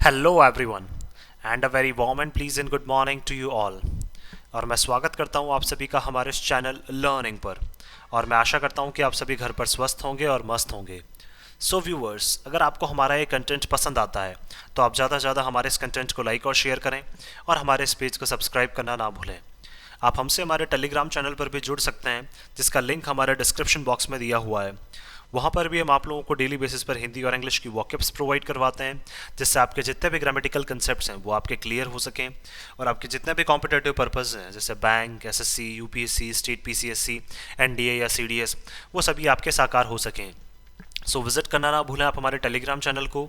Hello everyone and a very warm and pleasing good morning to you all. और मैं स्वागत करता हूं आप सभी का हमारे इस चैनल लर्निंग पर। और मैं आशा करता हूं कि आप सभी घर पर स्वस्थ होंगे और मस्त होंगे। सो व्यूअर्स, अगर आपको हमारा ये कंटेंट पसंद आता है तो आप ज़्यादा से ज़्यादा हमारे इस कंटेंट को लाइक और शेयर करें और हमारे इस पेज को सब्सक्राइब करना ना भूलें। आप हमसे हमारे टेलीग्राम चैनल पर भी जुड़ सकते हैं, जिसका लिंक हमारे डिस्क्रिप्शन बॉक्स में दिया हुआ है। वहाँ पर भी हम आप लोगों को डेली बेसिस पर हिंदी और इंग्लिश की वॉकअप्स प्रोवाइड करवाते हैं, जिससे आपके जितने भी ग्रामेटिकल कंसेप्ट्स हैं वो आपके क्लियर हो सकें और आपके जितने भी कॉम्पिटेटिव पर्पस हैं जैसे bank, SSC, UPSC, state PCSC, NDA या सीडीएस, वो सभी आपके साकार हो सकें। सो विजिट करना ना भूलें आप हमारे टेलीग्राम चैनल को।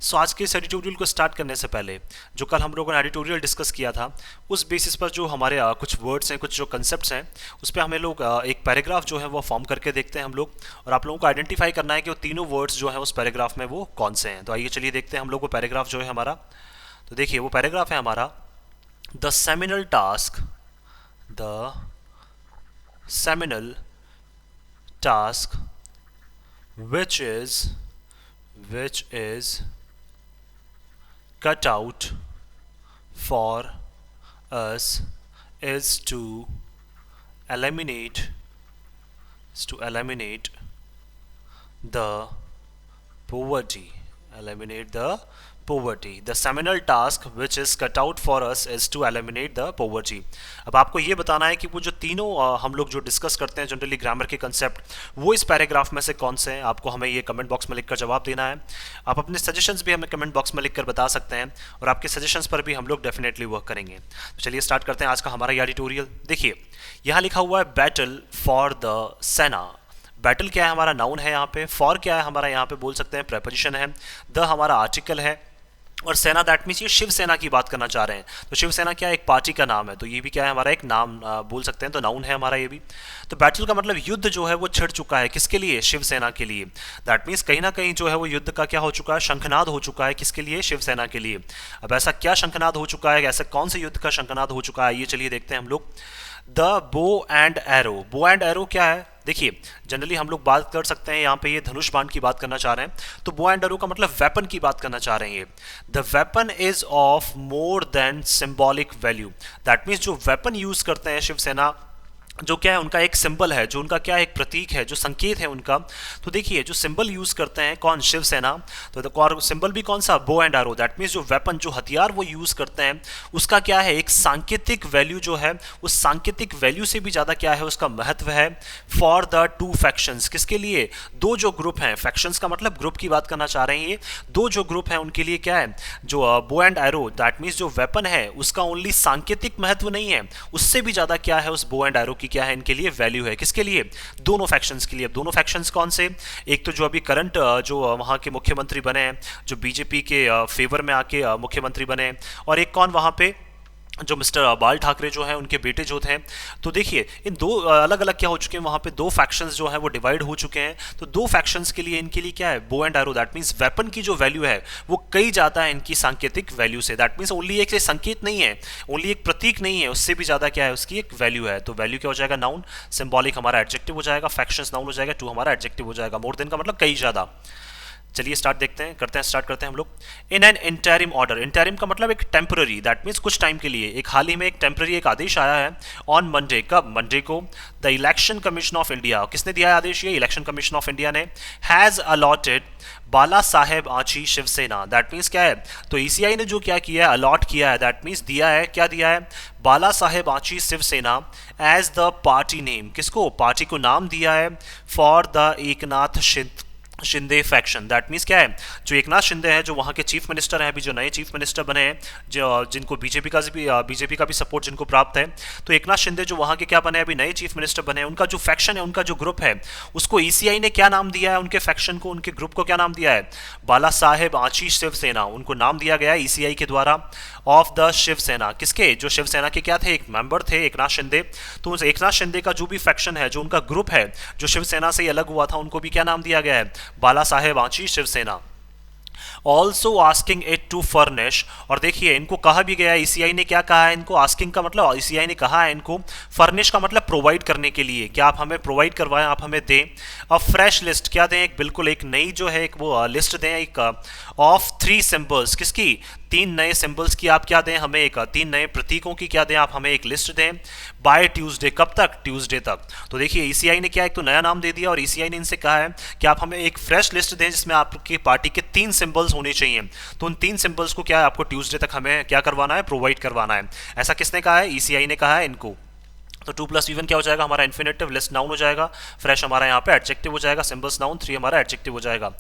सो आज के इस एडिटोरियल को स्टार्ट करने से पहले, जो कल हम लोगों ने एडिटोरियल डिस्कस किया था, उस बेसिस पर जो हमारे कुछ वर्ड्स हैं, कुछ जो कंसेप्ट्स हैं, उस पर हमें लोग एक पैराग्राफ जो है वो फॉर्म करके देखते हैं हम लोग। और आप लोगों को आइडेंटिफाई करना है कि वो तीनों वर्ड्स जो हैं उस पैराग्राफ में वो कौन से हैं। तो आइए चलिए देखते हैं हम लोग वो पैराग्राफ जो है हमारा। तो देखिए वो पैराग्राफ है हमारा, the seminal task, the seminal task which is cut out for us is to eliminate the poverty. The seminal task which is cut out for us is to eliminate the poverty. अब आपको ये बताना है कि वो जो तीनों हम लोग जो डिस्कस करते हैं जनरली ग्रामर के कंसेप्ट, वो इस पैराग्राफ में से कौन से हैं। आपको हमें ये कमेंट बॉक्स में लिखकर जवाब देना है। आप अपने सजेशंस भी हमें कमेंट बॉक्स में लिखकर बता सकते हैं और आपके सजेशंस पर भी हम लोग डेफिनेटली वर्क करेंगे। तो चलिए स्टार्ट करते हैं आज का हमारा ये एडिटोरियल। देखिए यहाँ लिखा हुआ है बैटल फॉर द सेना। बैटल क्या है, हमारा नाउन है यहाँ पे। फॉर क्या है हमारा, यहाँ पे बोल सकते हैं प्रेपोजिशन है। द हमारा आर्टिकल है और सेना दैट मीन्स ये शिवसेना की बात करना चाह रहे हैं। तो शिवसेना क्या है, एक पार्टी का नाम है, तो ये भी क्या है हमारा एक नाम बोल सकते हैं, तो नाउन है हमारा ये भी। तो बैटल का मतलब युद्ध जो है वो छिड़ चुका है, किसके लिए, शिवसेना के लिए। दैट मीन्स कहीं ना कहीं जो है वो युद्ध का क्या हो चुका है, शंखनाद हो चुका है, किसके लिए, शिवसेना के लिए। अब ऐसा क्या शंखनाद हो चुका है, ऐसा कौन से युद्ध का शंखनाद हो चुका है, ये चलिए देखते हैं हम लोग। The bow and arrow. बो एंड एरो क्या है, देखिए जनरली हम लोग बात कर सकते हैं, यहाँ पे ये धनुष बाण की बात करना चाह रहे हैं, तो बो एंड एरो का मतलब वेपन की बात करना चाह रहे हैं। The weapon is of more than symbolic value. That means जो वेपन यूज करते हैं शिवसेना, जो क्या है उनका एक सिंबल है, जो उनका क्या है एक प्रतीक है, जो संकेत है उनका। तो देखिए जो सिंबल यूज करते हैं कौन, शिवसेना, तो सिंबल भी कौन सा, बो एंड एरो। दैट मीन्स जो वेपन, जो हथियार वो यूज करते हैं, उसका क्या है एक सांकेतिक वैल्यू जो है, उस सांकेतिक वैल्यू से भी ज्यादा क्या है उसका महत्व है। फॉर द टू फैक्शंस, किसके लिए, दो जो ग्रुप हैं, फैक्शंस का मतलब ग्रुप की बात करना चाह रहे हैं ये, दो जो ग्रुप हैं उनके लिए क्या है, जो बो एंड एरो, दैट मीन्स जो वेपन है उसका ओनली सांकेतिक महत्व नहीं है, उससे भी ज्यादा क्या है उस बो एंड एरो की क्या है इनके लिए वैल्यू है, किसके लिए, दोनों फैक्शंस के लिए। अब दोनों फैक्शंस कौन से, एक तो जो अभी करंट जो वहां के मुख्यमंत्री बने हैं, जो बीजेपी के फेवर में आके मुख्यमंत्री बने, और एक कौन वहां पे जो मिस्टर बाल ठाकरे जो हैं उनके बेटे जो थे। तो देखिए इन दो अलग अलग क्या हो चुके हैं, वहाँ पे दो फैक्शंस जो है वो डिवाइड हो चुके हैं। तो दो फैक्शंस के लिए इनके लिए क्या है, बो and arrow, that means weapon की जो वैल्यू है वो कई ज़्यादा है इनकी सांकेतिक वैल्यू से। दैट मीन्स ओनली एक संकेत नहीं है, ओनली एक प्रतीक नहीं है, उससे भी ज़्यादा क्या है उसकी एक वैल्यू है। तो वैल्यू क्या हो जाएगा, नाउन, सिंबॉलिक हमारा एडजेक्टिव हो जाएगा, फैक्शंस नाउन हो जाएगा, टू हमारा एडजेक्टिव हो जाएगा, मोर देन का मतलब कई ज़्यादा। चलिए स्टार्ट करते हैं हम लोग। In an interim order, interim का मतलब एक टेम्पररी, दैट मीन्स कुछ टाइम के लिए, एक हाल ही में एक टेम्पररी एक आदेश आया है। ऑन मंडे, कब, मंडे को, the election commission of India, किसने दिया है आदेश, ये इलेक्शन कमीशन ऑफ इंडिया ने, has allotted Bala Saheb Anchi Shivsena. That means क्या है, तो ईसीआई ने जो क्या किया है, अलॉट किया है, दैट मीन्स दिया है, क्या दिया है, Bala Saheb Anchi Shivsena as the party name, किसको, पार्टी को नाम दिया है, for the Eknath Shinde faction. That means क्या है, जो एकनाथ शिंदे हैं जो वहाँ के चीफ मिनिस्टर हैं, अभी जो नए चीफ मिनिस्टर बने हैं, जो जिनको बीजेपी का भी सपोर्ट जिनको प्राप्त है, तो एकनाथ शिंदे जो वहाँ के क्या बने, अभी नए चीफ मिनिस्टर बने हैं, उनका जो फैक्शन है, उनका जो ग्रुप है, उसको ईसीआई ने क्या नाम दिया है, उनके फैक्शन को, उनके ग्रुप को क्या नाम दिया है, बाला साहेब आची शिवसेना, उनको नाम दिया गया है ईसीआई के द्वारा, ऑफ द शिवसेना, किसके, जो शिवसेना के क्या थे, एक मेंबर थे एकनाथ शिंदे। तो उस एकनाथ शिंदे का जो भी फैक्शन है, जो उनका ग्रुप है, जो शिवसेना से अलग हुआ था, उनको भी क्या नाम दिया गया है, Bala Saheb Anchi Shivsena. Also asking it to furnish, और देखिए इनको कहा भी गया है, ईसीआई ने क्या कहा है इनको, आस्किंग का मतलब ईसीआई ने कहा है इनको, फर्निश का मतलब प्रोवाइड करने के लिए, क्या आप हमें प्रोवाइड करवाएं, आप हमें दें। अब फ्रेश लिस्ट क्या दें, एक बिल्कुल एक नई जो है एक वो लिस्ट दें, एक ऑफ 3 सिंबल्स, किसकी, 3 नए सिंबल्स की आप क्या दें हमें, एक 3 नए प्रतीकों की क्या दें आप हमें एक लिस्ट दें, बाय ट्यूसडे, कब तक, ट्यूसडे तक। तो देखिए ईसीआई ने क्या एक तो नया नाम दे दिया, और ईसीआई ने इनसे कहा है कि आप हमें एक फ्रेश लिस्ट दें जिसमें आपकी पार्टी के 3 सिंबल्स होने चाहिए। तो उन 3 सिंबल्स को क्या है आपको ट्यूसडे तक हमें क्या करवाना है, प्रोवाइड करवाना है। ऐसा किसने कहा है, ईसीआई ने कहा है इनको। तो 2 + इवन क्या हो जाएगा हमारा, इन्फिनेटिव, लिस्ट नाउन हो जाएगा, फ्रेश हमारा यहाँ पे एडजेक्टिव हो जाएगा, सिंबल्स नाउन, 3 हमारा एडजेक्टिव हो जाएगा।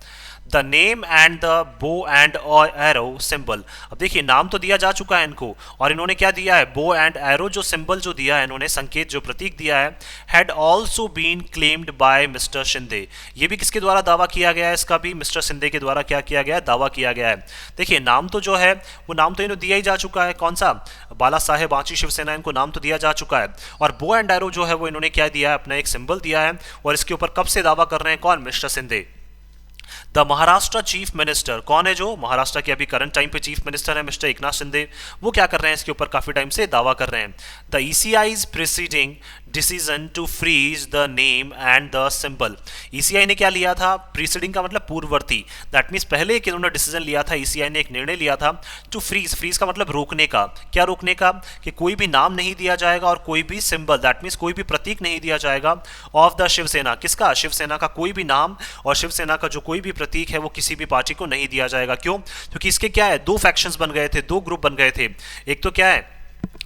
The name and the bow and arrow symbol, अब देखिए नाम तो दिया जा चुका है इनको, और इन्होंने क्या दिया है, बो एंड एरो जो सिंबल जो दिया है इन्होंने, संकेत जो प्रतीक दिया है, had also been claimed by mister Shinde, ये भी किसके द्वारा दावा किया गया है, इसका भी मिस्टर शिंदे के द्वारा क्या किया गया है, दावा किया गया है। देखिए नाम तो जो है वो नाम तो इन्होंने दिया ही जा चुका है, कौन सा, बाला साहेब आंची शिवसेना, इनको नाम तो दिया जा चुका है, और बो एंड एरो जो है वो इन्होंने क्या दिया है, अपना एक सिंबल दिया है, और इसके ऊपर कब से दावा कर रहे हैं, कौन, mister Shinde. The Maharashtra chief minister, कौन है जो महाराष्ट्र के अभी करंट टाइम पे चीफ मिनिस्टर है, मिस्टर एकनाथ शिंदे, वो क्या कर रहे हैं, इसके ऊपर काफी टाइम से दावा कर रहे हैं। The ECI's preceding decision to freeze the name and the symbol, ECI ने क्या लिया था, प्रीसीडिंग का मतलब पूर्ववर्ती, दैट मीन्स पहले एक इन्होंने डिसीजन लिया था, ईसीआई ने एक निर्णय लिया था, टू फ्रीज, फ्रीज का मतलब रोकने का, क्या रोकने का, कि कोई भी नाम नहीं दिया जाएगा और कोई भी सिंबल, दैट मीन्स कोई भी प्रतीक नहीं दिया जाएगा, ऑफ द शिवसेना, किसका, शिवसेना का कोई भी नाम और शिवसेना का जो कोई भी प्रतीक है वो किसी भी पार्टी को नहीं दिया जाएगा। क्यों, क्योंकि इसके क्या है, 2 फैक्शंस बन गए थे, 2 ग्रुप बन गए थे। एक तो क्या है,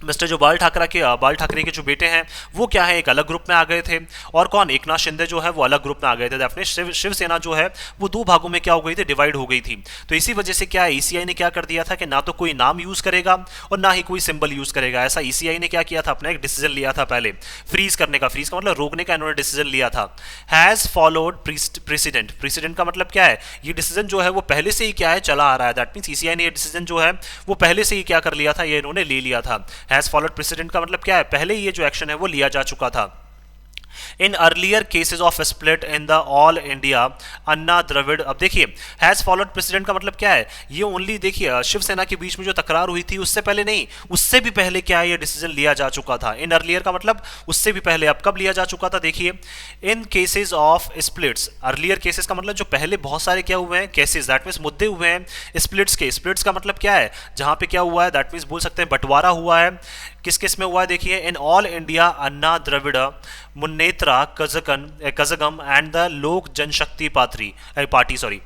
मिस्टर जो बाल ठाकरे के जो बेटे हैं वो क्या है, एक अलग ग्रुप में आ गए थे, और कौन, एकनाथ शिंदे जो है वो अलग ग्रुप में आ गए थे, अपने शिवसेना जो है वो 2 भागों में क्या हो गई थी, डिवाइड हो गई थी। तो इसी वजह से क्या है, ईसीआई ने क्या कर दिया था कि ना तो कोई नाम यूज करेगा और ना ही कोई सिंबल यूज करेगा, ऐसा ईसीआई ने क्या किया था, अपना एक डिसीजन लिया था पहले, फ्रीज करने का, फ्रीज का मतलब रोकने का इन्होंने डिसीजन लिया था। हैज फॉलोड प्रेसिडेंट, प्रेसिडेंट का मतलब क्या है, ये डिसीजन जो है वो पहले से ही क्या है, चला आ रहा है, दैट मींस ईसीआई ने ये डिसीजन जो है वो पहले से ही क्या कर लिया था, ये इन्होंने ले लिया था। हैज फॉलोड प्रेसिडेंट का मतलब क्या है, पहले ही ये जो एक्शन है वो लिया जा चुका था। In earlier cases of split in the all India Anna Dravid, अब देखिए हैज फॉलोड प्रेसिडेंट का मतलब क्या है, ये ओनली देखिए शिवसेना के बीच में जो तकरार हुई थी उससे पहले नहीं, उससे भी पहले क्या है ये डिसीजन लिया जा चुका था। इन अर्लियर का मतलब उससे भी पहले, अब कब लिया जा चुका था, देखिए in cases of splits, earlier cases का मतलब जो पहले बहुत सारे क्या हुए हैं, केसेस, दैट मीन्स मुद्दे हुए हैं स्प्लिट्स के, स्प्लिट्स का मतलब क्या है, जहां पे क्या हुआ है, दैट मीन्स बोल सकते हैं बंटवारा हुआ है, किस किस में हुआ है, देखिए in all India Anna Dravid Munnetra Kazhagam and the Lok Janshakti party sorry.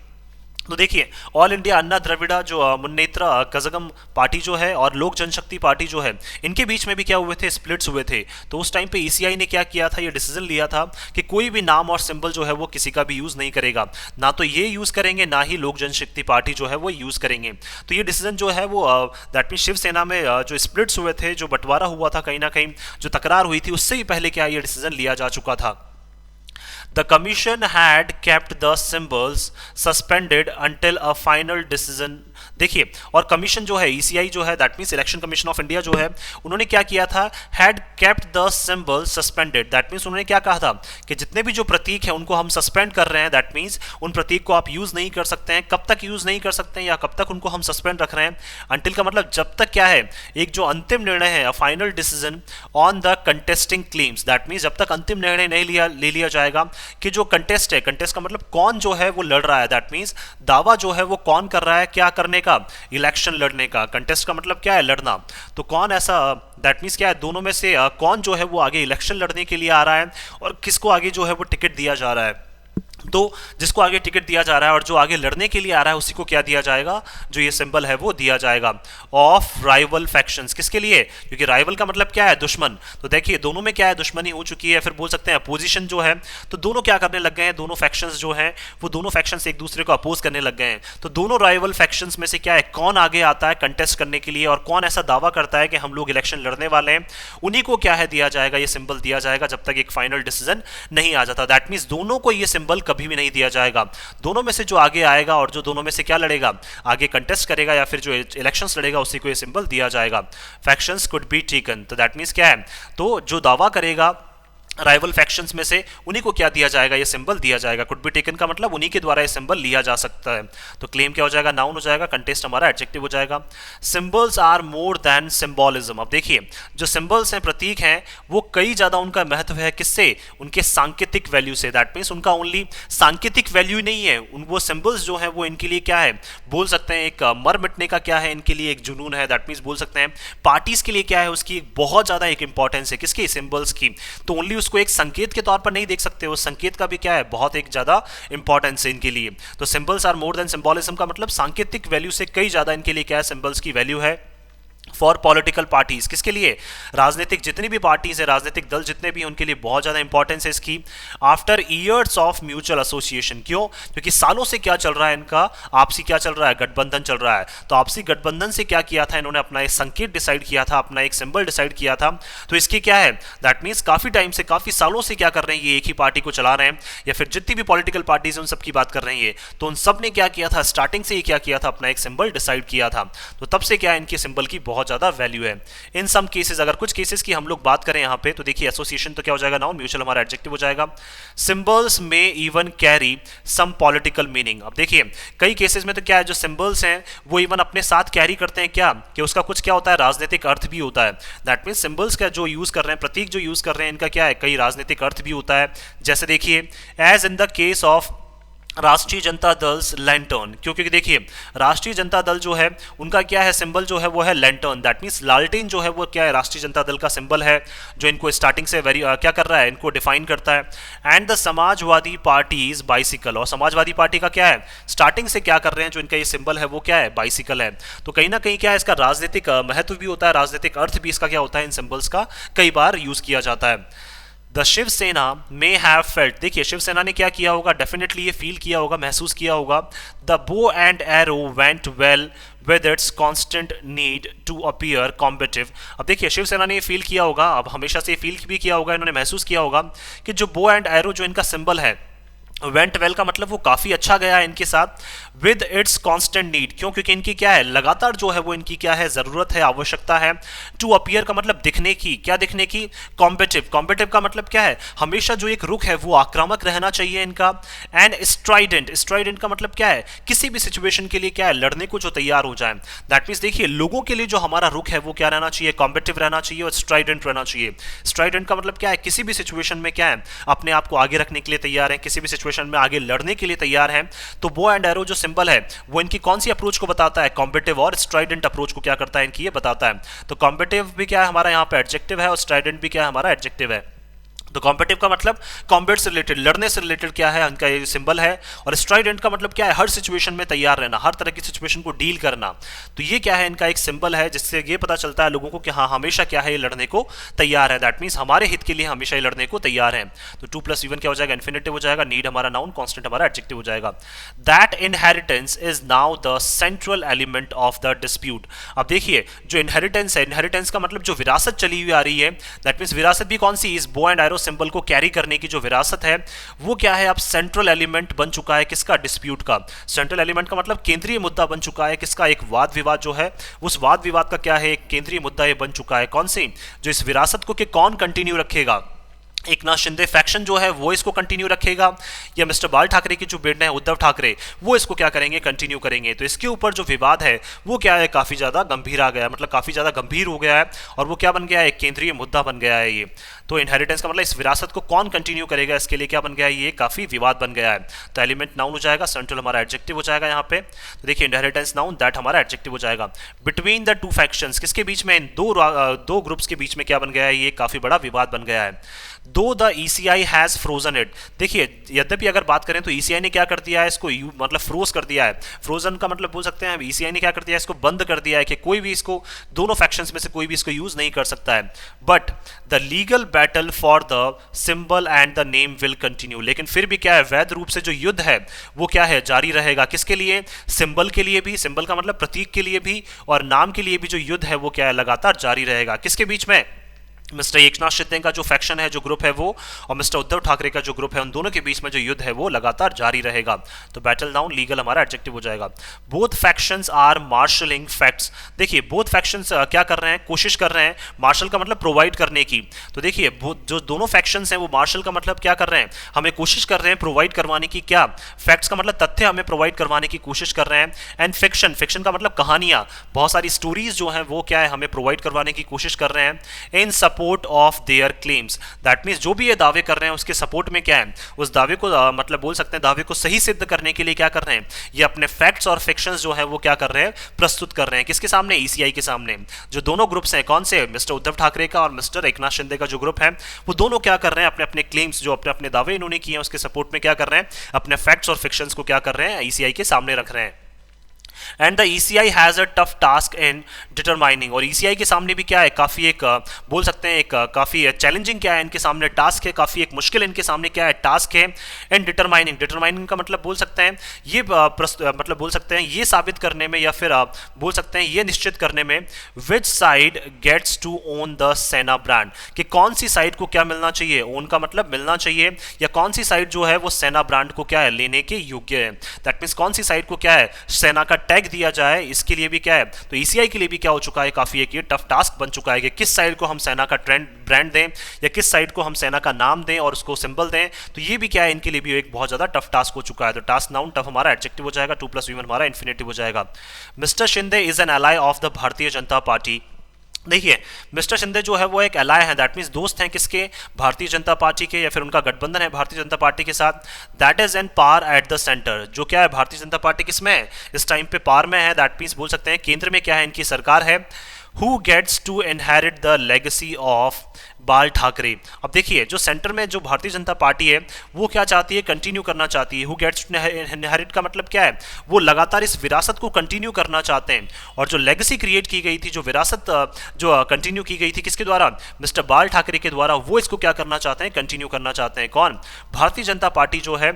तो देखिए ऑल इंडिया अन्ना द्रविड़ा जो मुन्नेत्रा कजगम पार्टी जो है और लोक जनशक्ति पार्टी जो है, इनके बीच में भी क्या हुए थे, स्प्लिट्स हुए थे। तो उस टाइम पे ईसीआई ने क्या किया था, ये डिसीजन लिया था कि कोई भी नाम और सिंबल जो है वो किसी का भी यूज नहीं करेगा, ना तो ये यूज करेंगे ना ही लोक जनशक्ति पार्टी जो है वो यूज करेंगे। तो ये डिसीजन जो है वो दैट मीन शिवसेना में जो स्प्लिट्स हुए थे, जो बंटवारा हुआ था, कहीं ना कहीं जो तकरार हुई थी, उससे ही पहले क्या ये डिसीजन लिया जा चुका था। The commission had kept the symbols suspended until a final decision, देखिए और कमीशन जो है ईसीआई जो है, that means election commission of India जो है, उन्होंने क्या किया था, had kept the symbol suspended, that means उन्होंने क्या कहा था कि जितने भी जो प्रतीक है उनको हम सस्पेंड कर रहे हैं, दैट मीन्स उन प्रतीक को आप यूज नहीं कर सकते हैं। कब तक यूज नहीं कर सकते हैं या कब तक उनको हम सस्पेंड रख रहे हैं, अंटिल का मतलब जब तक क्या है, एक जो अंतिम निर्णय है, final decision on the contesting claims, that means जब तक अंतिम निर्णय नहीं ले लिया जाएगा कि जो कंटेस्ट है, कंटेस्ट का मतलब कौन जो है वो लड़ रहा है, दैट मीन्स दावा जो है वो कौन कर रहा है, क्या करने का, इलेक्शन लड़ने का। कंटेस्ट का मतलब क्या है, लड़ना। तो कौन ऐसा, दैट मीन्स क्या है, दोनों में से कौन जो है वो आगे इलेक्शन लड़ने के लिए आ रहा है और किसको आगे जो है वो टिकट दिया जा रहा है। तो जिसको आगे टिकट दिया जा रहा है और जो आगे लड़ने के लिए आ रहा है उसी को क्या दिया जाएगा, जो ये सिंबल है वो दिया जाएगा। ऑफ राइवल फैक्शंस, किसके लिए, क्योंकि राइवल का मतलब क्या है, दुश्मन। तो देखिए दोनों में क्या है, दुश्मनी हो चुकी है, फिर बोल सकते हैं अपोजिशन जो है, तो दोनों क्या करने लग गए हैं, दोनों फैक्शंस जो हैं वो दोनों फैक्शंस एक दूसरे को अपोज करने लग गए हैं। तो दोनों राइवल फैक्शंस में से क्या है, कौन आगे आता है कंटेस्ट करने के लिए और कौन ऐसा दावा करता है कि हम लोग इलेक्शन लड़ने वाले हैं, उन्हीं को क्या है दिया जाएगा, ये सिंबल दिया जाएगा जब तक एक फाइनल डिसीजन नहीं आ जाता। दैट मीन्स दोनों को ये सिंबल कभी भी नहीं दिया जाएगा। दोनों में से जो आगे आएगा और जो दोनों में से क्या लड़ेगा, आगे कंटेस्ट करेगा या फिर जो इलेक्शंस लड़ेगा, उसी को ये सिंबल दिया जाएगा। फैक्शंस कुड बी टेकन, तो दैट मीन्स क्या है, तो जो दावा करेगा राइवल फैक्शंस में से उन्हीं को क्या दिया जाएगा, ये सिंबल दिया जाएगा। कुड बी टेकन का मतलब उन्हीं के द्वारा ये सिंबल लिया जा सकता है। तो क्लेम क्या हो जाएगा, नाउन हो जाएगा, कंटेस्ट हमारा एडजेक्टिव हो जाएगा। Symbols are more than symbolism. अब देखिए जो सिंबल्स हैं, प्रतीक हैं, वो कई ज्यादा उनका महत्व है किससे, उनके सांकेतिक वैल्यू से। दैट मीन्स उनका ओनली सांकेतिक वैल्यू नहीं है, उन वो सिंबल्स जो है वो इनके लिए क्या है, बोल सकते हैं एक मर मिटने का क्या है इनके लिए एक जुनून है। दैट मीन्स बोल सकते हैं पार्टीज के लिए क्या है, उसकी बहुत ज्यादा एक इंपॉर्टेंस है, किसकी, सिंबल्स की। तो ओनली उसको एक संकेत के तौर पर नहीं देख सकते, उस संकेत का भी क्या है, बहुत एक ज्यादा इंपॉर्टेंस है इनके लिए। तो symbols are more than symbolism का मतलब सांकेतिक वैल्यू से कई ज्यादा इनके लिए क्या है, सिंबल्स की वैल्यू है। फॉर पॉलिटिकल पार्टीज, किसके लिए, राजनीतिक जितनी भी पार्टीज है, राजनीतिक दल जितने भी हैं, उनके लिए बहुत ज्यादा इंपॉर्टेंस है इसकी। After years of mutual association, क्यों, क्योंकि सालों से क्या चल रहा है इनका, आपसी क्या चल रहा है, गठबंधन चल रहा है। तो आपसी गठबंधन से क्या किया था इन्होंने, अपना एक संकेत डिसाइड किया था, अपना एक सिंबल डिसाइड किया था। तो इसकी क्या है, दैट मीन्स काफी टाइम से, काफी सालों से क्या कर रहे हैं, ये एक ही पार्टी को चला रहे हैं, या फिर जितनी भी पॉलिटिकल पार्टीज हैं उन सब की बात कर रहे हैं ये। तो उन सब ने क्या किया था, स्टार्टिंग से ही क्या किया था, अपना एक सिंबल डिसाइड किया था। तो तब से क्या इनके सिंबल की बहुत ज्यादा वैल्यू है। इन सम केसेस, अगर कुछ केसेस की हम लोग बात करें यहां पे, तो देखिए एसोसिएशन तो क्या हो जाएगा, नाउन, म्यूचुअल हमारा एडजेक्टिव हो जाएगा। सिंबल्स में even carry some political meaning. अब देखिए कई केसेस में तो क्या है, जो सिंबल्स हैं वो इवन अपने साथ कैरी करते हैं क्या, कि उसका कुछ क्या होता है, राजनीतिक अर्थ भी होता है। दैट मीन्स सिंबल्स का जो यूज कर रहे हैं, प्रतीक जो यूज कर रहे हैं, इनका क्या है, कई राजनीतिक अर्थ भी होता है। जैसे देखिए as in the case of Rashtriya Janata दल लैंटर्न, क्योंकि देखिए राष्ट्रीय जनता दल जो है उनका क्या है, सिंबल जो है वो है लैंटर्न। दैट मीन्स लालटेन जो है वो क्या है, राष्ट्रीय जनता दल का सिंबल है, जो इनको स्टार्टिंग से क्या कर रहा है, इनको डिफाइन करता है। And the Samajwadi party is bicycle, और समाजवादी पार्टी का क्या है, स्टार्टिंग से क्या कर रहे हैं, जो इनका ये सिंबल है वो क्या है, बाइसिकल है। तो कहीं ना कहीं क्या है, इसका राजनीतिक महत्व भी होता है, राजनीतिक अर्थ भी इसका क्या होता है, इन सिंबल्स का कई बार यूज किया जाता है। The Shivsena may have felt, देखिए शिवसेना ने क्या किया होगा, डेफिनेटली ये फील किया होगा, महसूस किया होगा। The bow and arrow went well with its constant need to appear competitive. अब देखिए शिवसेना ने ये फील किया होगा, अब हमेशा से फील भी किया होगा, इन्होंने महसूस किया होगा कि जो बो एंड एरो जो इनका सिंबल है, वेंट वेल का मतलब वो काफी अच्छा गया इनके साथ। विद इट्स कांस्टेंट नीड, क्यों, क्योंकि इनकी क्या है, लगातार जो है वो इनकी क्या है, जरूरत है, आवश्यकता है। टू अपीयर का मतलब दिखने की, क्या दिखने की, कॉम्पिटिटिव। कॉम्पिटिटिव का मतलब क्या है, हमेशा जो एक रुख है वो आक्रामक रहना चाहिए इनका। एंड स्ट्राइडेंट, स्ट्राइडेंट का मतलब क्या है, किसी भी सिचुएशन के लिए क्या है, लड़ने को जो तैयार हो जाए। दैट मीन्स देखिए लोगों के लिए जो हमारा रुख है वो क्या रहना चाहिए, कॉम्पिटिटिव रहना चाहिए और स्ट्राइडेंट रहना चाहिए। स्ट्राइडेंट का मतलब क्या है, किसी भी सिचुएशन में क्या है, अपने आप को आगे रखने के लिए तैयार है, किसी भी सिचुएशन में आगे लड़ने के लिए तैयार हैं। तो बो एंड एरो जो सिंबल है वो इनकी कौन सी अप्रोच को बताता है, कॉम्पिटिटिव, और स्ट्राइडेंट अप्रोच को क्या करता है, इनकी ये बताता है। तो कॉम्पिटिटिव भी क्या है हमारा यहाँ पे एडजेक्टिव है, और स्ट्राइडेंट भी क्या है हमारा एडजेक्टिव है। तो कॉम्पिटिटिव का मतलब कॉम्बैट से रिलेटेड, लड़ने से रिलेटेड क्या है, उनका ये सिंबल है। और स्ट्राइडेंट का मतलब क्या है, हर सिचुएशन में तैयार रहना, हर तरह की सिचुएशन को डील करना। तो ये क्या है, इनका एक सिंबल है, जिससे ये पता चलता है लोगों को कि हाँ हमेशा क्या है, ये लड़ने को तैयार है। दैट मीन्स हमारे हित के लिए हमेशा ये लड़ने को तैयार है। तो 2 + इवन क्या हो जाएगा, इन्फिनेटिव हो जाएगा, नीड हमारा नाउन, कॉन्स्टेंट हमारा एडजेक्टिव हो जाएगा। That inheritance is now the central element of the dispute. अब देखिए जो इनहेरिटेंस है, इनहेरिटेंस का मतलब जो विरासत चली हुई आ रही है, दैट मीन्स विरासत भी कौन सी, इस बो एंड एरो सिंबल को कैरी करने की जो विरासत है वो क्या है, अब सेंट्रल एलिमेंट बन चुका है, किसका, डिस्प्यूट का। सेंट्रल एलिमेंट का मतलब केंद्रीय मुद्दा बन चुका है, किसका, एक वाद विवाद जो है, उस वाद विवाद का क्या है, एक केंद्रीय मुद्दा ये बन चुका है। कौन सी, जो इस विरासत को कि कौन कंटिन्यू रखेगा, एकनाथ शिंदे फैक्शन जो है वो इसको कंटिन्यू रखेगा, या मिस्टर बाल ठाकरे की जो बेटे हैं उद्धव ठाकरे वो इसको क्या करेंगे, कंटिन्यू करेंगे। तो इसके ऊपर जो विवाद है वो क्या है, काफी ज्यादा गंभीर आ गया, मतलब काफी ज्यादा गंभीर हो गया है, और वो क्या बन गया है, एक केंद्रीय मुद्दा बन गया है ये। तो इनहेरिटेंस का मतलब इस विरासत को कौन कंटिन्यू करेगा, इसके लिए क्या बन गया है, ये काफी विवाद बन गया है। तो एलिमेंट नाउन हो जाएगा, सेंट्रल हमारा एडजेक्टिव हो जाएगा यहाँ पे। तो देखिए इनहेरिटेंस नाउन, दैट हमारा एडजेक्टिव हो जाएगा। बिटवीन द टू फैक्शंस, किसके बीच में, इन दो ग्रुप्स के बीच में क्या बन गया है, ये काफी बड़ा विवाद बन गया है। दो the ECI has frozen it, देखिए यद्यपि अगर बात करें तो ECI ने क्या कर दिया है, इसको मतलब फ्रोज कर दिया है। फ्रोजन का मतलब बोल सकते हैं ECI ने क्या कर दिया है, इसको बंद कर दिया है कि कोई भी इसको, दोनों फैक्शंस में से कोई भी इसको यूज नहीं कर सकता है। But the legal battle for the symbol and the name will continue, लेकिन फिर भी क्या है, वैध रूप से जो युद्ध है वो क्या है, जारी रहेगा। किसके लिए, सिंबल के लिए भी, सिंबल का मतलब प्रतीक के लिए भी, और नाम के लिए भी जो युद्ध है वो क्या है, लगातार जारी रहेगा। किसके बीच में, मिस्टर एकनाथ शिंदे का जो फैक्शन है, जो ग्रुप है वो, और मिस्टर उद्धव ठाकरे का जो ग्रुप है, उन दोनों के बीच में जो युद्ध है वो लगातार जारी रहेगा। तो बैटल नाउन लीगल हमारा एडजेक्टिव हो जाएगा। Both factions are marshalling facts. देखिए बोथ फैक्शंस क्या कर रहे हैं, कोशिश कर रहे हैं। मार्शल का मतलब प्रोवाइड करने की। तो देखिए जो दोनों फैक्शंस हैं वो मार्शल का मतलब क्या कर रहे हैं, हमें कोशिश कर रहे हैं प्रोवाइड करवाने की, क्या फैक्ट्स का मतलब तथ्य हमें प्रोवाइड करवाने की कोशिश कर रहे हैं। एंड फिक्शन, फिक्शन का मतलब कहानियां, बहुत सारी स्टोरीज जो हैं वो क्या है हमें प्रोवाइड करवाने की कोशिश कर रहे हैं इन support of their claims. That means जो भी ये दावे कर रहे हैं उसके सपोर्ट में क्या है, उस दावे को मतलब बोल सकते हैं दावे को सही सिद्ध करने के लिए क्या कर रहे हैं, ये अपने फैक्ट्स और फिक्शंस जो है वो क्या कर रहे हैं, प्रस्तुत कर रहे हैं। किसके सामने, ईसीआई के सामने। जो दोनों ग्रुप्स हैं, कौन से, मिस्टर उद्धव ठाकरे का और मिस्टर एकनाथ शिंदे का जो ग्रुप है, वो दोनों क्या कर रहे हैं, अपने अपने क्लेम्स, जो अपने अपने दावे इन्होंने किए हैं उसके सपोर्ट में क्या कर रहे हैं, अपने फैक्ट्स और फिक्शंस को क्या कर रहे हैं, ईसीआई के सामने रख रहे हैं। And the ECI has a tough task in determining, और ईसीआई के सामने भी क्या है, काफी एक बोल सकते हैं एक काफी चैलेंजिंग क्या है इनके सामने टास्क है, काफी एक मुश्किल इनके सामने क्या है टास्क है। एंड डिटरमाइनिंग, डिटरमाइनिंग का मतलब बोल सकते हैं ये मतलब बोल सकते हैं ये साबित करने में, या फिर बोल सकते हैं ये निश्चित करने में, which side gets to own the Sena brand, कि कौन सी साइड को क्या मिलना चाहिए, ओन का मतलब मिलना चाहिए, या कौन सी साइड जो है वो सेना ब्रांड को क्या है लेने के योग्य है। दैट मीन्स कौन सी साइड को क्या है सेना का टैग दिया जाए, इसके लिए भी क्या है, तो ईसीआई के लिए भी क्या हो चुका है, काफी एक ये टफ टास्क बन चुका है कि किस साइड को हम सेना का ब्रांड दें, या किस साइड को हम सेना का नाम दें और उसको सिंबल दें। तो ये भी क्या है इनके लिए भी एक बहुत ज्यादा टफ टास्क हो चुका है। तो टास्क नाउन टफ हमारा एडजेक्टिव हो जाएगा, 2+V1 हमारा इन्फिनेटिव हो जाएगा। Mister Shinde is an ally of the Bharatiya Janata party. देखिए मिस्टर शिंदे जो है वो एक एलाय है, दैट मीन्स दोस्त हैं किसके, भारतीय जनता पार्टी के, या फिर उनका गठबंधन है भारतीय जनता पार्टी के साथ। That is an par at the centre, जो क्या है भारतीय जनता पार्टी किसमें है, इस टाइम पे पार में है। दैट मीन्स बोल सकते हैं केंद्र में क्या है, इनकी सरकार है। Who gets to inherit the legacy of Bal Thackeray. अब देखिए जो सेंटर में जो भारतीय जनता पार्टी है वो क्या चाहती है, कंटिन्यू करना चाहती है। हु गेट्स टू इनहेरिट का मतलब क्या है, वो लगातार इस विरासत को कंटिन्यू करना चाहते हैं। और जो लेगेसी क्रिएट की गई थी, जो विरासत जो कंटिन्यू की गई थी किसके द्वारा, मिस्टर बाल ठाकरे के द्वारा, वो इसको क्या करना चाहते हैं, कंटिन्यू करना चाहते हैं। कौन, भारतीय जनता पार्टी जो है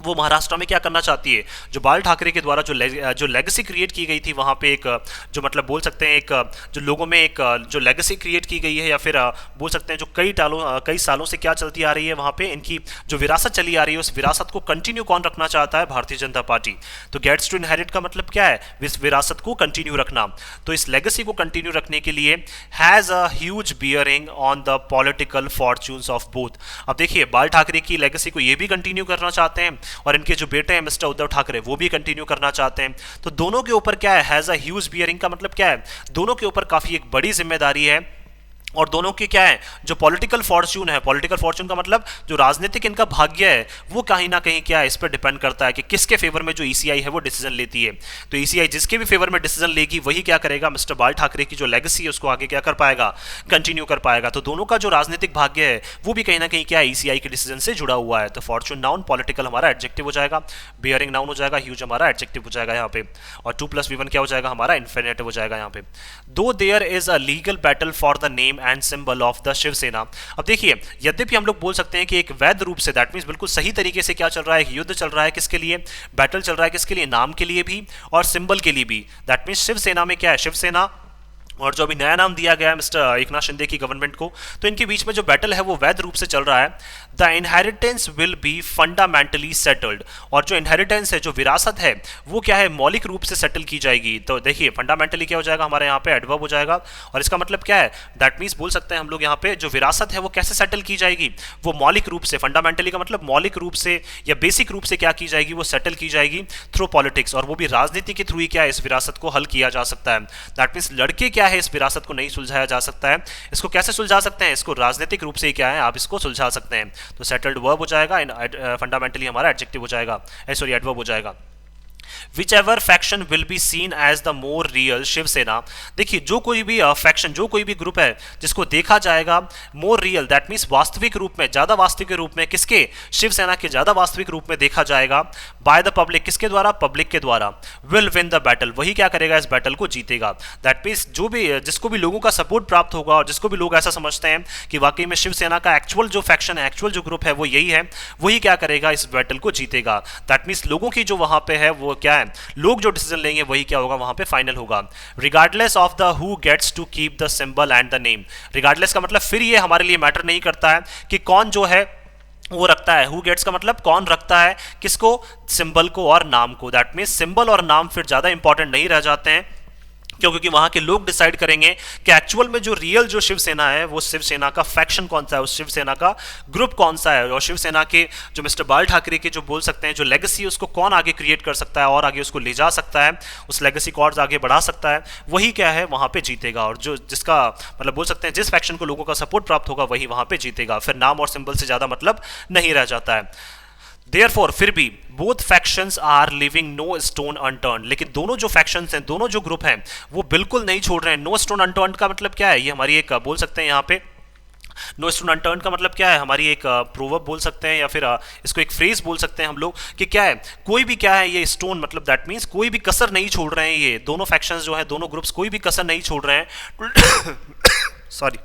वो महाराष्ट्र में क्या करना चाहती है, जो बाल ठाकरे के द्वारा जो लेगेसी क्रिएट की गई थी वहाँ पे एक जो मतलब बोल सकते हैं एक जो लोगों में एक जो लेगेसी क्रिएट की गई है, या फिर बोल सकते हैं जो कई सालों से क्या चलती आ रही है वहाँ पे इनकी जो विरासत चली आ रही है, उस विरासत को कंटिन्यू कौन रखना चाहता है, भारतीय जनता पार्टी। तो गेट्स टू इनहेरिट का मतलब क्या है, इस विरासत को कंटिन्यू रखना। तो इस लेगेसी को कंटिन्यू रखने के लिए has a huge bearing on the political fortunes of both. अब देखिए बाल ठाकरे की लेगेसी को ये भी कंटिन्यू करना चाहते हैं, और इनके जो बेटे हैं मिस्टर उद्धव ठाकरे वो भी कंटिन्यू करना चाहते हैं। तो दोनों के ऊपर क्या है, हैज अ ह्यूज बियरिंग का मतलब क्या है, दोनों के ऊपर काफी एक बड़ी जिम्मेदारी है। और दोनों की क्या है, जो पॉलिटिकल फॉर्च्यून है, पॉलिटिकल फॉर्च्यून का मतलब जो राजनीतिक इनका भाग्य है वो कहीं ना कहीं क्या है, इस पर डिपेंड करता है कि किसके फेवर में जो ईसीआई है वो डिसीजन लेती है। तो ईसीआई जिसके भी फेवर में डिसीजन लेगी वही क्या करेगा, मिस्टर बाल ठाकरे की जो लेगेसी है उसको आगे क्या कर पाएगा, कंटिन्यू कर पाएगा। तो दोनों का जो राजनीतिक भाग्य है वो भी कहीं ना कहीं क्या है, ईसीआई के डिसीजन से जुड़ा हुआ है। तो फॉर्च्यून नाउन, पॉलिटिकल हमारा एडजेक्टिव हो जाएगा, बियरिंग नाउन हो जाएगा, ह्यूज हमारा एडजेक्टिव हो जाएगा यहाँ पे, और 2+V1 क्या हो जाएगा हमारा, इन्फिनेटिव हो जाएगा यहाँ पे। Though there is a legal battle for the name and symbol of the Shivsena. अब देखिए यद्यपि हम लोग बोल सकते हैं कि एक वैध रूप से, दैट मींस बिल्कुल सही तरीके से क्या चल रहा है, एक युद्ध चल रहा है किसके लिए, बैटल चल रहा है किसके लिए, नाम के लिए भी और सिंबल के लिए भी। दैट मींस शिवसेना में क्या है, शिवसेना और जो अभी नया नाम दिया गया है मिस्टर एकनाथ शिंदे की गवर्नमेंट को, तो इनके बीच में जो बैटल है वो वैध रूप से चल रहा है। The inheritance will be fundamentally settled, और जो इनहेरिटेंस है, जो विरासत है वो क्या है, मौलिक रूप से सेटल की जाएगी। तो देखिए फंडामेंटली क्या हो जाएगा हमारे यहाँ पे, एडवर्ब हो जाएगा, और इसका मतलब क्या है, दैट मीन्स बोल सकते हैं हम लोग यहाँ पे जो विरासत है वो कैसे सेटल की जाएगी, वो मौलिक रूप से, फंडामेंटली का मतलब मौलिक रूप से या बेसिक रूप से क्या की जाएगी, वो सेटल की जाएगी थ्रू पॉलिटिक्स, और वो भी राजनीति के थ्रू ही क्या है इस विरासत को हल किया जा सकता है। दैट मीन्स लड़के क्या है इस विरासत को नहीं सुलझाया जा सकता है, इसको कैसे सुलझा सकते हैं, इसको राजनीतिक रूप से ही क्या है आप इसको सुलझा सकते हैं। तो सेटल्ड वर्ब हो जाएगा, फंडामेंटली हमारा एडजेक्टिव हो जाएगा, सॉरी एडवर्ब हो जाएगा। Whichever faction will be seen as the more real Shiv Sena. देखिए जो कोई भी फैक्शन, जो कोई भी ग्रुप है जिसको देखा जाएगा मोर रियल, दैट मीन्स वास्तविक रूप में, ज्यादा वास्तविक रूप में, किसके, शिवसेना के ज्यादा वास्तविक रूप में देखा जाएगा, बाय द पब्लिक, किसके द्वारा, पब्लिक के द्वारा, विल विन द बैटल, वही क्या करेगा इस बैटल को जीतेगा। दैट मीन्स जो भी जिसको भी लोगों का सपोर्ट प्राप्त होगा और जिसको भी लोग ऐसा समझते हैं कि वाकई में शिवसेना का एक्चुअल जो फैक्शन है, एक्चुअल जो ग्रुप है वो यही है, वही क्या करेगा इस बैटल को जीतेगा। दैट मीन्स लोगों की जो वहां पे है वो क्या है, लोग जो डिसीजन लेंगे वही क्या होगा वहां पे फाइनल होगा। Regardless of the who gets to keep the symbol and the name, regardless का मतलब फिर ये हमारे लिए मैटर नहीं करता है कि कौन जो है वो रखता है, हु गेट्स का मतलब कौन रखता है किसको, सिंबल को और नाम को। दैट मीन्स सिंबल और नाम फिर ज्यादा इंपॉर्टेंट नहीं रह जाते हैं, क्योंकि वहां के लोग डिसाइड करेंगे कि एक्चुअल में जो रियल जो शिवसेना है वो शिवसेना का फैक्शन कौन सा है, उस शिवसेना का ग्रुप कौन सा है, और शिवसेना के जो मिस्टर बाल ठाकरे के जो बोल सकते हैं जो लेगेसी है उसको कौन आगे क्रिएट कर सकता है और आगे उसको ले जा सकता है, उस लेगेसी को और आगे बढ़ा सकता है, वही क्या है वहां पे जीतेगा। और जो जिसका मतलब बोल सकते हैं जिस फैक्शन को लोगों का सपोर्ट प्राप्त होगा वही वहां पे जीतेगा, फिर नाम और सिंबल से ज्यादा मतलब नहीं रह जाता है। Therefore, फिर भी both factions are leaving no stone unturned, लेकिन दोनों जो factions हैं, दोनों जो ग्रुप हैं वो बिल्कुल नहीं छोड़ रहे हैं। no stone unturned का मतलब क्या है, ये हमारी एक बोल सकते हैं यहाँ पे नो स्टोन अनटर्न का मतलब क्या है, हमारी एक प्रोवर्ब बोल सकते हैं या फिर इसको एक फ्रेज बोल सकते हैं हम लोग कि क्या है, कोई भी क्या है ये स्टोन मतलब दैट मीन्स कोई भी कसर नहीं छोड़ रहे हैं, ये दोनों फैक्शंस जो है दोनों ग्रुप्स कोई भी कसर नहीं छोड़ रहे हैं सॉरी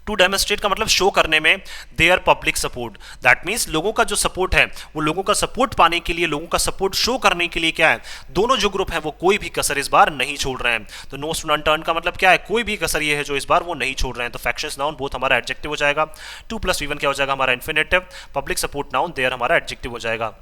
टू डेमोन्स्ट्रेट का मतलब शो करने में their public support. That means लोगों का जो सपोर्ट है वो लोगों का सपोर्ट पाने के लिए, लोगों का सपोर्ट शो करने के लिए क्या है, दोनों जो ग्रुप है वो कोई भी कसर इस बार नहीं छोड़ रहे हैं। तो नो स्टोन अनटर्न का मतलब क्या है, कोई भी कसर ये है जो इस बार वो नहीं छोड़ रहे हैं। तो फैक्शंस नाउन बोथ हमारा एडजेक्टिव हो जाएगा, 2 + V1 क्या हो जाएगा हमारा infinitive, public support noun their हमारा एडजेक्टिव हो जाएगा।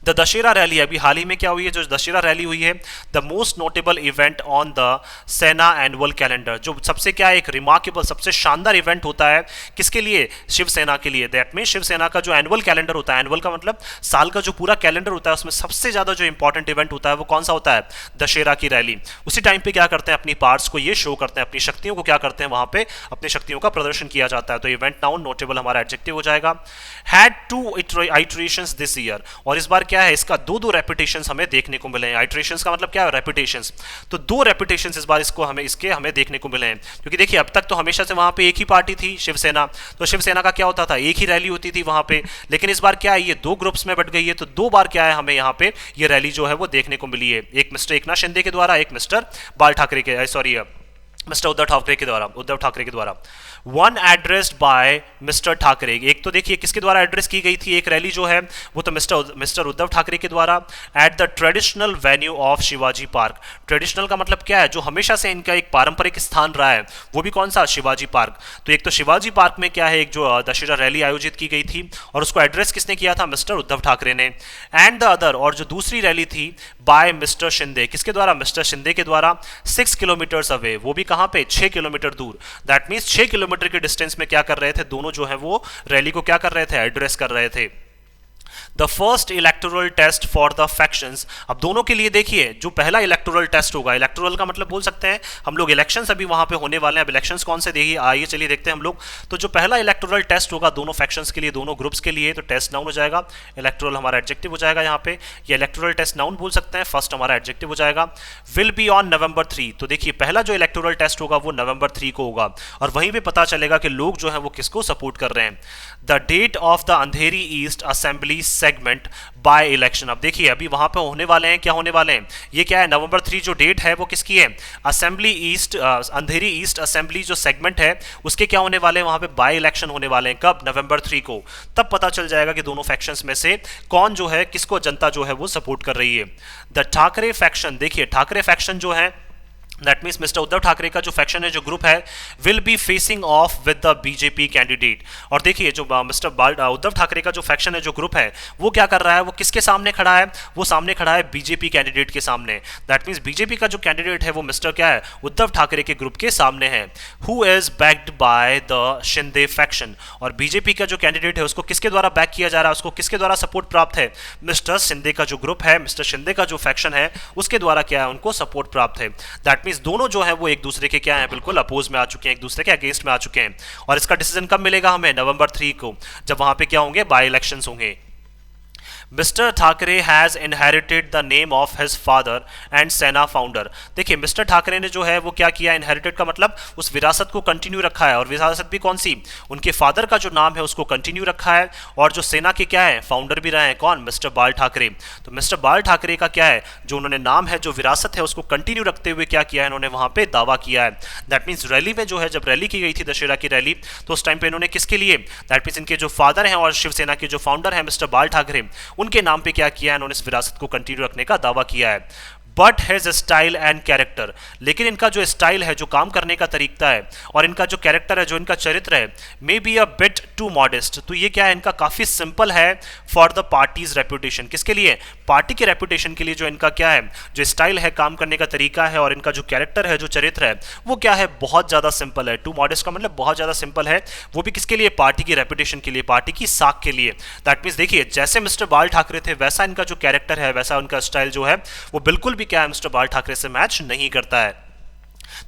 द दशहरा रैली अभी हाल ही में क्या हुई है, जो दशहरा रैली हुई है, the most notable event on the सेना एनुअल कैलेंडर, जो सबसे क्या है एक रिमार्केबल सबसे शानदार इवेंट होता है किसके लिए, शिवसेना के लिए। दैट मीन शिवसेना का जो एनुअल कैलेंडर होता है, एनुअल का मतलब साल का जो पूरा कैलेंडर होता है उसमें सबसे ज्यादा जो इंपॉर्टेंट इवेंट होता है वो कौन सा होता है, दशहरा की रैली। उसी टाइम पे क्या करते हैं, अपनी पार्ट्स को ये शो करते हैं, अपनी शक्तियों को क्या करते हैं वहां पे अपनी शक्तियों का प्रदर्शन किया जाता है। तो इवेंट नाउन नोटेबल हमारा एडजेक्टिव हो जाएगा। हैड 2 इटरेशंस दिस ईयर, और इस बार क्या है इसका 2 रेपिटेशंस हमें देखने को मिले हैं। आइट्रेशंस का मतलब क्या है, रेपिटेशंस, तो 2 रेपिटेशंस इस बार इसको हमें देखने को मिले हैं। क्योंकि देखिए अब तक तो हमेशा से वहां पे एक ही पार्टी थी शिवसेना, तो शिवसेना का क्या होता था एक ही रैली होती थी वहां पे, लेकिन इस बार क्या है ये 2 ग्रुप्स में बट गई है, तो 2 बार क्या है हमें यहाँ पे ये रैली जो है वो देखने को मिली है, एक मिस्टर एकनाथ शिंदे के द्वारा, एक मिस्टर बाल ठाकरे के सॉरी मिस्टर उद्धव ठाकरे के द्वारा। One addressed by mister Thackeray, एक तो देखिए किसके द्वारा एड्रेस की गई थी एक रैली जो है वो तो मिस्टर उद्धव ठाकरे के द्वारा, at the traditional venue of Shivaji park. Traditional का मतलब क्या है, जो हमेशा से इनका एक पारंपरिक स्थान रहा है, वो भी कौन सा, शिवाजी पार्क। तो एक तो शिवाजी पार्क में क्या है एक जो दशहरा रैली आयोजित की गई थी और उसको एड्रेस किसने किया था, मिस्टर उद्धव ठाकरे ने। एंड द अदर, और जो दूसरी रैली थी बाय मिस्टर शिंदे, किसके द्वारा, मिस्टर शिंदे के द्वारा, 6 किलोमीटर अवे, वो भी कहां पे, 6 किलोमीटर दूर। दैट मीन्स 6 किलोमीटर के डिस्टेंस में क्या कर रहे थे दोनों जो है वो रैली को क्या कर रहे थे, एड्रेस कर रहे थे। The first electoral test for the factions, अब दोनों के लिए देखिए जो पहला इलेक्टोरल टेस्ट होगा, इलेक्टोरल का मतलब बोल सकते हैं हम लोग इलेक्शंस अभी वहां पे होने वाले हैं। अब इलेक्शंस कौन से देखिए आइए चलिए देखते हैं हम लोग। तो जो पहला इलेक्टोरल टेस्ट होगा दोनों फैक्शंस के लिए, दोनों ग्रुप्स के लिए, तो टेस्ट नाउन हो जाएगा, इलेक्टोरल हमारा एडजेक्टिव हो जाएगा यहाँ पे, ये इलेक्टोरल टेस्ट नाउन बोल सकते हैं, फर्स्ट हमारा एडजेक्टिव हो जाएगा। विल बी ऑन November 3, तो देखिए पहला जो इलेक्टोरल टेस्ट होगा वो November 3 को होगा और वहीं पे पता चलेगा कि लोग जो है वो किसको सपोर्ट कर रहे हैं। The date of the Andheri East assembly segment by election, अब देखिए अभी वहां पे होने वाले हैं, क्या होने वाले हैं, ये क्या है November 3 जो डेट है वो किसकी है, असेंबली ईस्ट, अंधेरी ईस्ट असेंबली जो सेगमेंट है उसके क्या होने वाले हैं, वहां पे बाय इलेक्शन होने वाले हैं। कब, November 3 को। तब पता चल जाएगा कि दोनों फैक्शंस में से कौन जो है किसको जनता जो है वो सपोर्ट कर रही है। द ठाकरे फैक्शन, देखिए ठाकरे फैक्शन जो है that means mister Uddhav Thackeray का जो फैक्शन है, जो ग्रुप है, will be facing of with the BJP candidate. और देखिए जो मिस्टर उद्धव ठाकरे का जो फैक्शन है, जो ग्रुप है, वो क्या कर रहा है, वो किसके सामने खड़ा है, वो सामने खड़ा है बीजेपी कैंडिडेट के सामने। दैट मीन्स बीजेपी का जो कैंडिडेट है वो मिस्टर क्या है, उद्धव ठाकरे के ग्रुप के सामने है। Who is backed by the Shinde faction, और बीजेपी का जो कैंडिडेट है उसको किसके द्वारा बैक किया जा रहा है, उसको किसके द्वारा सपोर्ट प्राप्त है, मिस्टर शिंदे का जो ग्रुप है, मिस्टर शिंदे का जो फैक्शन है उसके द्वारा क्या है, उनको सपोर्ट प्राप्त है। दैट मीन्स दोनों जो है वो एक दूसरे के क्या है, बिल्कुल अपोज में आ चुके हैं, एक दूसरे के अगेंस्ट में आ चुके हैं। और इसका डिसीजन कब मिलेगा हमें, November 3 को, जब वहां पे क्या होंगे, बाय इलेक्शंस होंगे। Mister Thackeray has inherited the name of his father and सेना फाउंडर। देखिए मिस्टर ठाकरे ने जो है वो क्या किया, इनहेरिटेड का मतलब उस विरासत को कंटिन्यू रखा है, और विरासत भी कौन सी, उनके फादर का जो नाम है उसको कंटिन्यू रखा है, और जो सेना के क्या है, फाउंडर भी रहे हैं, कौन, मिस्टर बाल ठाकरे। तो मिस्टर बाल ठाकरे का क्या है, जो उन्होंने नाम है, जो विरासत है उसको कंटिन्यू रखते हुए क्या किया है, इन्होंने वहां पे दावा किया है। दैट मीन्स रैली में जो है, जब रैली की गई थी दशहरा की रैली, तो उस टाइम पे इन्होंने किसके लिए, दैट मीन्स इनके जो फादर हैं और शिवसेना के जो फाउंडर हैं मिस्टर बाल ठाकरे, उनके नाम पे क्या किया है, इन्होंने इस विरासत को कंटिन्यू रखने का दावा किया है। But has style and character, लेकिन इनका जो स्टाइल है, जो काम करने का तरीका है, और इनका जो कैरेक्टर है, जो इनका चरित्र है, may be a bit too modest. तो ये क्या है, इनका काफी सिंपल है फॉर द पार्टीज रेपुटेशन। किसके लिए? पार्टी के रेपुटेशन के लिए। जो इनका क्या है, जो स्टाइल है, काम करने का तरीका है, और इनका जो कैरेक्टर है, जो चरित्र है, वो क्या है, बहुत ज्यादा सिंपल है। टू मॉडेस्ट का मतलब बहुत ज्यादा सिंपल है, वो भी किसके लिए? पार्टी की रेपुटेशन के लिए, पार्टी की साख के लिए। दैट मीन्स देखिए, जैसे मिस्टर बाल ठाकरे थे, वैसा इनका जो कैरेक्टर है, वैसा उनका स्टाइल जो है, वो बिल्कुल भी क्या है, मिस्टर बाल ठाकरे से मैच नहीं करता है।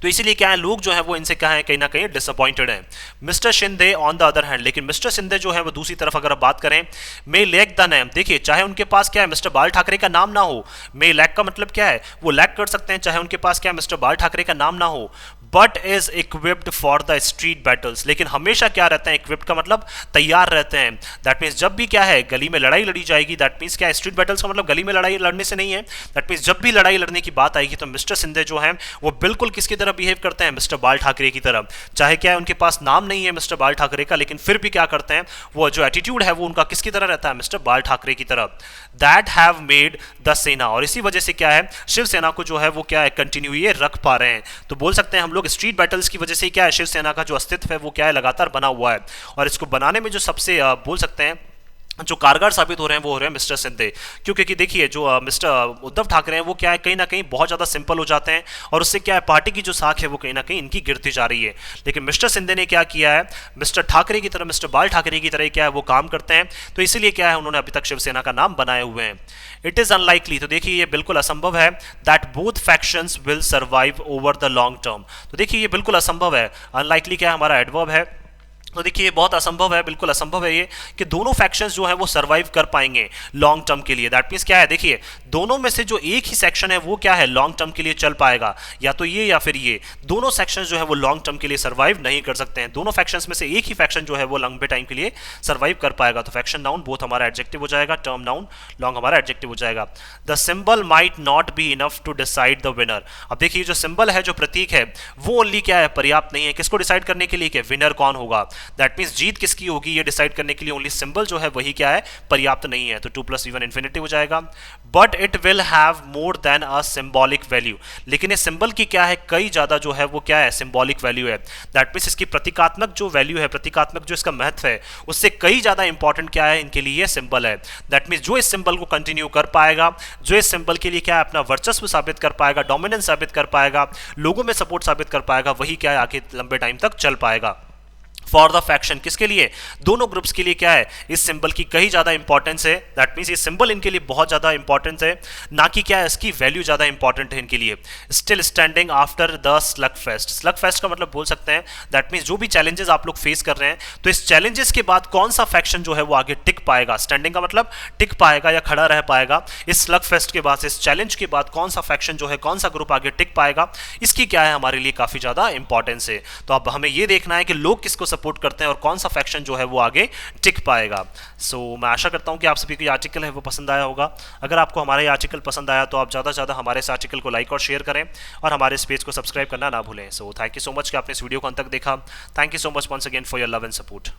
तो इसीलिए क्या है, लोग जो है वो इनसे क्या है, कहीं ना कहीं डिसअपॉइंटेड हैं। Mister Shinde on the other hand, लेकिन मिस्टर शिंदे जो है वो दूसरी तरफ अगर आप बात करें, मे लैक द नेम। देखिए, चाहे उनके पास क्या है, मिस्टर बाल ठाकरे का नाम ना हो, मे लैक का मतलब क्या है, वो लैक कर सकते हैं, चाहे उनके पास क्या है, मिस्टर बाल ठाकरे का नाम ना हो, but is equipped for the street battles. लेकिन हमेशा क्या रहते हैं, इक्विप्ड का मतलब तैयार रहते हैं। दैट मीन्स जब भी क्या है, गली में लड़ाई लड़ी जाएगी, दैट मीन्स क्या है, स्ट्रीट बैटल्स का मतलब गली में लड़ाई लड़ने से नहीं है। दैट मीन्स जब भी लड़ाई लड़ने की बात आएगी, तो मिस्टर शिंदे जो है वो बिल्कुल किसकी तरह बिहेव करते हैं, मिस्टर बाल ठाकरे की तरह। चाहे क्या है, उनके पास नाम नहीं है मिस्टर बाल ठाकरे का, लेकिन फिर भी क्या करते हैं, वो जो एटीट्यूड है वो उनका किसकी तरह रहता है, मिस्टर बाल ठाकरे की तरह। दैट हैव मेड द सेना, और इसी वजह से क्या है, शिवसेना को जो है वो क्या है, कंटिन्यू ये रख पा रहे हैं। तो बोल सकते हैं हम लोग, स्ट्रीट बैटल्स की वजह से क्या है, शिवसेना का जो अस्तित्व है वो क्या है, लगातार बना हुआ है। और इसको बनाने में जो सबसे बोल सकते हैं जो कारगर साबित हो रहे हैं, वो हो रहे हैं मिस्टर शिंदे। क्योंकि देखिए, जो मिस्टर उद्धव ठाकरे हैं, वो क्या है, कहीं ना कहीं बहुत ज़्यादा सिंपल हो जाते हैं, और उससे क्या है, पार्टी की जो साख है वो कहीं ना कहीं इनकी गिरती जा रही है। लेकिन मिस्टर शिंदे ने क्या किया है, मिस्टर ठाकरे की तरह, मिस्टर बाल ठाकरे की तरह क्या है, वो काम करते हैं। तो इसीलिए क्या है, उन्होंने अभी तक शिवसेना का नाम बनाए हुए हैं। इट इज़ अनलाइकली, तो देखिए ये बिल्कुल असंभव है, that both factions will survive over the long term. तो देखिए ये बिल्कुल असंभव है। अनलाइकली क्या है, हमारा एडवर्ब है। तो देखिए ये बहुत असंभव है, बिल्कुल असंभव है ये, कि दोनों फैक्शंस जो है वो सर्वाइव कर पाएंगे लॉन्ग टर्म के लिए। दैट मीन्स क्या है, देखिए दोनों में से जो एक ही सेक्शन है वो क्या है, लॉन्ग टर्म के लिए चल पाएगा, या तो ये या फिर ये। दोनों सेक्शंस जो है वो लॉन्ग टर्म के लिए सर्वाइव नहीं कर सकते हैं। दोनों फैक्शंस में से एक ही फैक्शन जो है वो लंबे टाइम के लिए सर्वाइव कर पाएगा। तो फैक्शन नाउन बोथ हमारा एडजेक्टिव हो जाएगा, टर्म नाउन लॉन्ग हमारा एडजेक्टिव हो जाएगा। The symbol might not be enough to decide the winner. अब देखिए जो सिंबल है, जो प्रतीक है, वो ओनली क्या है, पर्याप्त नहीं है किसको डिसाइड करने के लिए कि विनर कौन होगा। दैट मीन्स जीत किसकी होगी ये डिसाइड करने के लिए ओनली सिंबल जो है वही क्या है, पर्याप्त नहीं है। तो 2 + V1 इन्फिनिटी हो जाएगा। But it will have more than a symbolic value, लेकिन इस सिंबल की क्या है, कई ज्यादा जो है वो क्या है, सिंबॉलिक वैल्यू है। दैट मीन्स इसकी प्रतीकात्मक जो वैल्यू है, प्रतीकात्मक जो इसका महत्व है, उससे कई ज्यादा इंपॉर्टेंट क्या है, इनके लिए सिंबल है। दैट मीन्स जो इस सिंबल को कंटिन्यू कर पाएगा, जो इस सिंबल के लिए क्या है, अपना वर्चस्व साबित कर पाएगा, डोमिनेंस साबित कर पाएगा, लोगों में सपोर्ट साबित कर पाएगा, वही क्या है, आगे लंबे टाइम तक चल पाएगा। फॉर द फैक्शन, किसके लिए, दोनों ग्रुप्स के लिए क्या है, इस सिंबल की कहीं ज्यादा इंपॉर्टेंस है। दैट मींस ये सिंबल इनके लिए बहुत ज्यादा इंपॉर्टेंस है, ना कि क्या है, इसकी वैल्यू ज्यादा इंपॉर्टेंट है इनके लिए। Still standing after the slug fest. Slug fest का मतलब बोल सकते हैं, दैट मींस जो भी चैलेंजेस आप लोग फेस कर रहे हैं, तो इस चैलेंजेस के बाद कौन सा फैक्शन जो है वो आगे टिक पाएगा। स्टैंडिंग का मतलब टिक पाएगा या खड़ा रह पाएगा। इस स्लग फेस्ट के बाद, इस चैलेंज के बाद कौन सा फैक्शन जो है, कौन सा ग्रुप आगे टिक पाएगा, इसकी क्या है, हमारे लिए काफी ज्यादा इंपॉर्टेंस है। तो अब हमें ये देखना है कि लोग किसको सपोर्ट करते हैं और कौन सा फैक्शन जो है वो आगे टिक पाएगा। सो मैं आशा करता हूं कि आप सभी को ये आर्टिकल है वो पसंद आया होगा। अगर आपको हमारा ये आर्टिकल पसंद आया तो आप ज़्यादा से ज़्यादा हमारे इस आर्टिकल को लाइक और शेयर करें, और हमारे इस पेज को सब्सक्राइब करना ना भूलें। So thank you so much कि आपने इस वीडियो को अंत तक देखा। Thank you so much once again for your love and support.